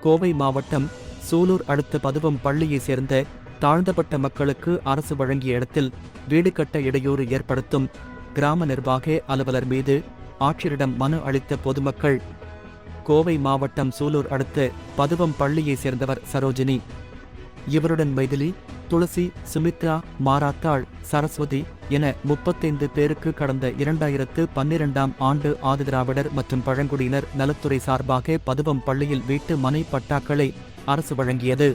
கோவை மாவட்டம் சூலூர் அடுத்த பதுவம் பள்ளியைச் சேர்ந்த தாழ்ந்தப்பட்ட மக்களுக்கு அரசு வழங்கிய இடத்தில் வீடு கட்ட இடையூறு ஏற்படுத்தும் கிராம நிர்வாக அலுவலர் மீது ஆட்சியரிடம் மனு அளித்த பொதுமக்கள். கோவை மாவட்டம் சூலூர் அடுத்த பதுவம் பள்ளியைச் சேர்ந்தவர் சரோஜினி. இவருடன் மைதிலி, துளசி, சுமித்ரா, மாராத்தாள், சரஸ்வதி என 35 பேருக்கு கடந்த 2012ஆம் ஆண்டு ஆதிதிராவிடர் மற்றும் பழங்குடியினர் நலத்துறை சார்பாக பதுவம் பள்ளியில் வீட்டு மனை பட்டாக்களை அரசு வழங்கியது.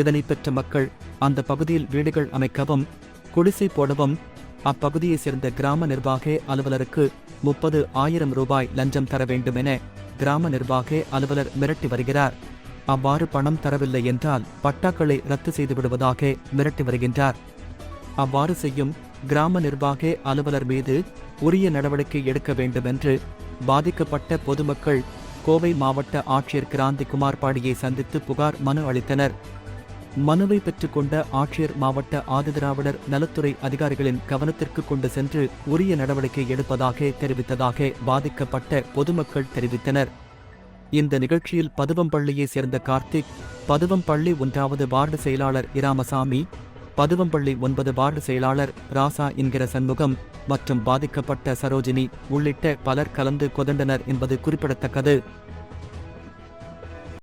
இதனை பெற்ற மக்கள் அந்த பகுதியில் வீடுகள் அமைக்கவும், குடிசை போடவும் அப்பகுதியைச் சேர்ந்த கிராம நிர்வாக அலுவலருக்கு 30,000 ரூபாய் லஞ்சம் தர வேண்டும் என கிராம நிர்வாக அலுவலர் மிரட்டி வருகிறார். அவ்வாறு பணம் தரவில்லை என்றால் பட்டாக்களை ரத்து செய்து விடுவதாக மிரட்டி வருகின்றார். அவ்வாறு செய்யும் கிராம நிர்வாக அலுவலர் மீது உரிய நடவடிக்கை எடுக்க வேண்டும் என்று பாதிக்கப்பட்ட பொதுமக்கள் கோவை மாவட்ட ஆட்சியர் கிராந்திகுமார் பாடியை சந்தித்து புகார் மனு அளித்தனர். மனுவை பெற்றுக்கொண்ட ஆட்சியர் மாவட்ட ஆதிதிராவிடர் நலத்துறை அதிகாரிகளின் கவனத்திற்கு கொண்டு சென்று உரிய நடவடிக்கை எடுப்பதாக தெரிவித்ததாக பாதிக்கப்பட்ட பொதுமக்கள் தெரிவித்தனர். இந்த நிகழ்ச்சியில் பதுவம்பள்ளியைச் சேர்ந்த கார்த்திக், பதுவம்பள்ளி 1வது வார்டு செயலாளர் இராமசாமி, பதுவம்பள்ளி 9 வார்டு செயலாளர் ராசா என்கிற சண்முகம் மற்றும் பாதிக்கப்பட்ட சரோஜினி உள்ளிட்ட பலர் கலந்து கொண்டனர் என்பது குறிப்பிடத்தக்கது.